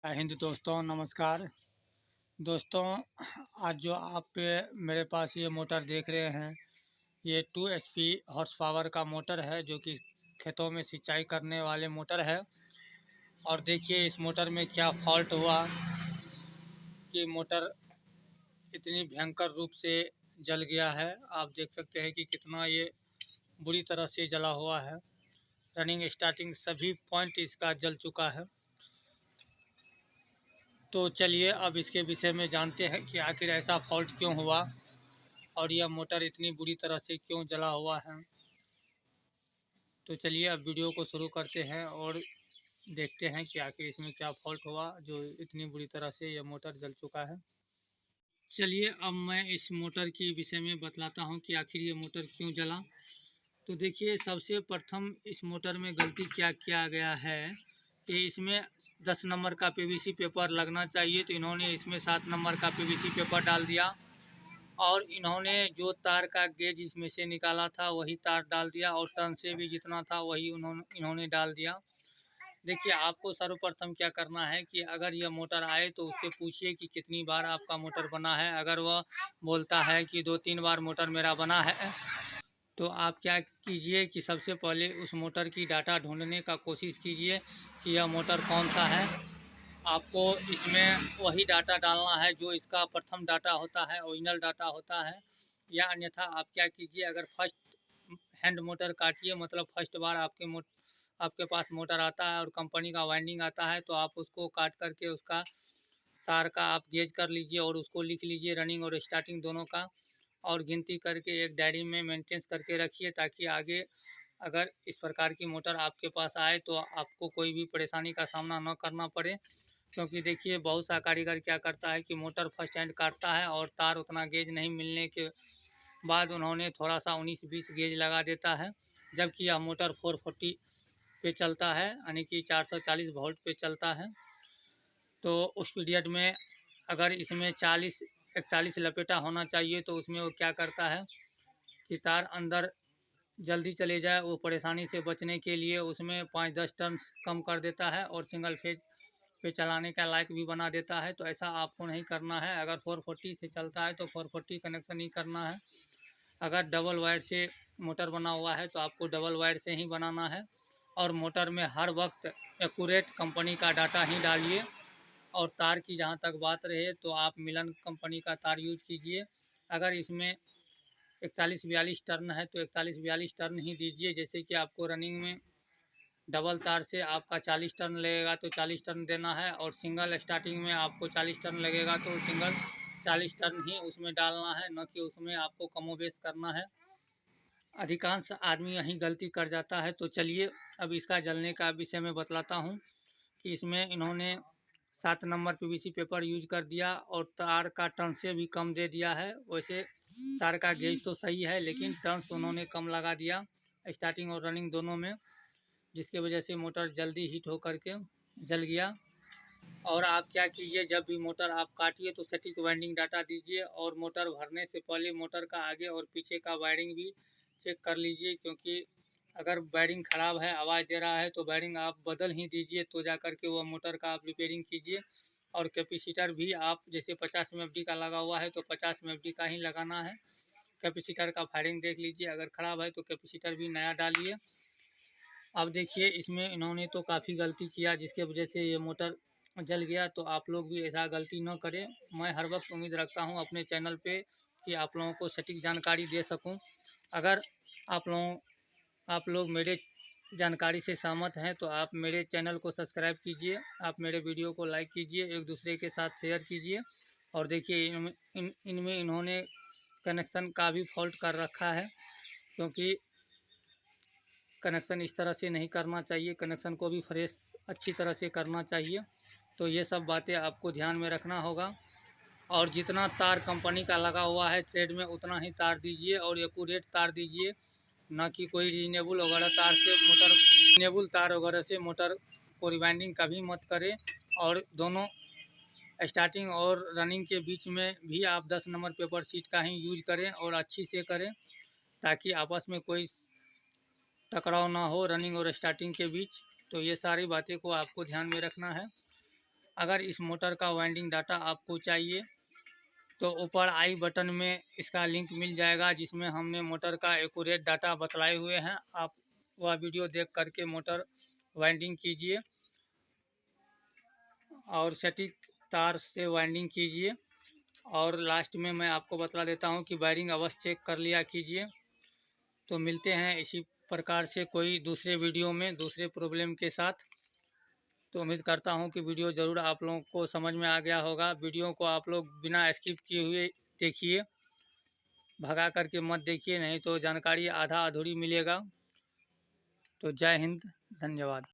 हिंद दोस्तों, नमस्कार। दोस्तों, आज जो आप मेरे पास ये मोटर देख रहे हैं, ये 2 एचपी हॉर्स पावर का मोटर है जो कि खेतों में सिंचाई करने वाले मोटर है। और देखिए इस मोटर में क्या फॉल्ट हुआ कि मोटर इतनी भयंकर रूप से जल गया है। आप देख सकते हैं कि कितना ये बुरी तरह से जला हुआ है। रनिंग, स्टार्टिंग सभी पॉइंट इसका जल चुका है। तो चलिए अब इसके विषय में जानते हैं कि आखिर ऐसा फॉल्ट क्यों हुआ और यह मोटर इतनी बुरी तरह से क्यों जला हुआ है। तो चलिए अब वीडियो को शुरू करते हैं और देखते हैं कि आखिर इसमें क्या फॉल्ट हुआ जो इतनी बुरी तरह से यह मोटर जल चुका है। चलिए अब मैं इस मोटर के विषय में बतलाता हूँ कि आखिर ये मोटर क्यों जला। तो देखिए सबसे प्रथम इस मोटर में गलती क्या किया गया है कि इसमें 10 नंबर का पीवीसी पेपर लगना चाहिए, तो इन्होंने इसमें 7 नंबर का पीवीसी पेपर डाल दिया। और इन्होंने जो तार का गेज इसमें से निकाला था वही तार डाल दिया और टर्न से भी जितना था वही इन्होंने डाल दिया। देखिए आपको सर्वप्रथम क्या करना है कि अगर यह मोटर आए तो उससे पूछिए कि कितनी बार आपका मोटर बना है। अगर वह बोलता है कि 2-3 बार मोटर मेरा बना है, तो आप क्या कीजिए कि सबसे पहले उस मोटर की डाटा ढूंढने का कोशिश कीजिए कि यह मोटर कौन सा है। आपको इसमें वही डाटा डालना है जो इसका प्रथम डाटा होता है, ओरिजिनल डाटा होता है। या अन्यथा आप क्या कीजिए, अगर फर्स्ट हैंड मोटर काटिए, मतलब फर्स्ट बार आपके पास मोटर आता है और कंपनी का वाइंडिंग आता है, तो आप उसको काट करके उसका तार का आप गेज कर लीजिए और उसको लिख लीजिए रनिंग और स्टार्टिंग दोनों का, और गिनती करके एक डायरी में मेंटेन करके रखिए ताकि आगे अगर इस प्रकार की मोटर आपके पास आए तो आपको कोई भी परेशानी का सामना न करना पड़े। क्योंकि देखिए बहुत सा कारीगर क्या करता है कि मोटर फर्स्ट हैंड काटता है और तार उतना गेज नहीं मिलने के बाद उन्होंने थोड़ा सा 19-20 गेज लगा देता है, जबकि यह मोटर 440 पे चलता है, यानी कि 440 वोल्ट पे चलता है। तो उस पीरियड में अगर इसमें 40-41 लपेटा होना चाहिए, तो उसमें वो क्या करता है कि तार अंदर जल्दी चले जाए, वो परेशानी से बचने के लिए उसमें 5-10 टर्न कम कर देता है और सिंगल फेज पे चलाने का लायक भी बना देता है। तो ऐसा आपको नहीं करना है। अगर 440 से चलता है तो 440 कनेक्शन ही करना है। अगर डबल वायर से मोटर बना हुआ है तो आपको डबल वायर से ही बनाना है। और मोटर में हर वक्त एक्यूरेट कंपनी का डाटा ही डालिए। और तार की जहाँ तक बात रहे तो आप मिलन कंपनी का तार यूज कीजिए। अगर इसमें 41-42 टर्न है तो 41-42 टर्न ही दीजिए। जैसे कि आपको रनिंग में डबल तार से आपका 40 टर्न लगेगा तो 40 टर्न देना है, और सिंगल स्टार्टिंग में आपको 40 टर्न लगेगा तो सिंगल 40 टर्न ही उसमें डालना है, न कि उसमें आपको कमोबेश करना है। अधिकांश आदमी यही गलती कर जाता है। तो चलिए अब इसका जलने का विषय में बतलाता हूँ कि इसमें इन्होंने 7 नंबर पीवीसी पेपर यूज कर दिया और तार का टर्न से भी कम दे दिया है। वैसे तार का गेज तो सही है लेकिन टर्न्स उन्होंने कम लगा दिया स्टार्टिंग और रनिंग दोनों में, जिसके वजह से मोटर जल्दी हीट होकर के जल गया। और आप क्या कीजिए, जब भी मोटर आप काटिए तो सटीक वाइंडिंग डाटा दीजिए, और मोटर भरने से पहले मोटर का आगे और पीछे का वायरिंग भी चेक कर लीजिए। क्योंकि अगर वायरिंग ख़राब है, आवाज़ दे रहा है, तो वायरिंग आप बदल ही दीजिए, तो जा कर के वह मोटर का आप रिपेयरिंग कीजिए। और कैपेसिटर भी आप जैसे 50 एमएफडी का लगा हुआ है तो 50 एमएफडी का ही लगाना है। कैपेसिटर का फायरिंग देख लीजिए, अगर ख़राब है तो कैपेसिटर भी नया डालिए। अब देखिए इसमें इन्होंने तो काफ़ी गलती किया जिसके वजह से ये मोटर जल गया। तो आप लोग भी ऐसा गलती न करें। मैं हर वक्त उम्मीद रखता हूँ अपने चैनल पे कि आप लोगों को सटीक जानकारी दे सकूँ। अगर आप लोग मेरे जानकारी से सहमत हैं तो आप मेरे चैनल को सब्सक्राइब कीजिए, आप मेरे वीडियो को लाइक कीजिए, एक दूसरे के साथ शेयर कीजिए। और देखिए इनमें इन्होंने कनेक्शन का भी फॉल्ट कर रखा है, क्योंकि कनेक्शन इस तरह से नहीं करना चाहिए, कनेक्शन को भी फ्रेश अच्छी तरह से करना चाहिए। तो ये सब बातें आपको ध्यान में रखना होगा। और जितना तार कंपनी का लगा हुआ है थ्रेड में उतना ही तार दीजिए और एक्यूरेट तार दीजिए, ना कि कोई रीनेबल वगैरह तार से मोटर रीनेबल तार वगैरह से मोटर को रिवाइंडिंग कभी मत करें। और दोनों स्टार्टिंग और रनिंग के बीच में भी आप 10 नंबर पेपर शीट का ही यूज करें और अच्छी से करें, ताकि आपस में कोई टकराव ना हो रनिंग और स्टार्टिंग के बीच। तो ये सारी बातें को आपको ध्यान में रखना है। अगर इस मोटर का वाइंडिंग डाटा आपको चाहिए तो ऊपर आई बटन में इसका लिंक मिल जाएगा, जिसमें हमने मोटर का एक्यूरेट डाटा बतलाए हुए हैं। आप वह वीडियो देख करके मोटर वाइंडिंग कीजिए और सटीक तार से वाइंडिंग कीजिए। और लास्ट में मैं आपको बतला देता हूं कि वायरिंग अवश्य चेक कर लिया कीजिए। तो मिलते हैं इसी प्रकार से कोई दूसरे वीडियो में दूसरे प्रॉब्लम के साथ। तो उम्मीद करता हूं कि वीडियो ज़रूर आप लोगों को समझ में आ गया होगा। वीडियो को आप लोग बिना स्किप किए हुए देखिए, भगा करके मत देखिए, नहीं तो जानकारी आधा अधूरी मिलेगा। तो जय हिंद, धन्यवाद।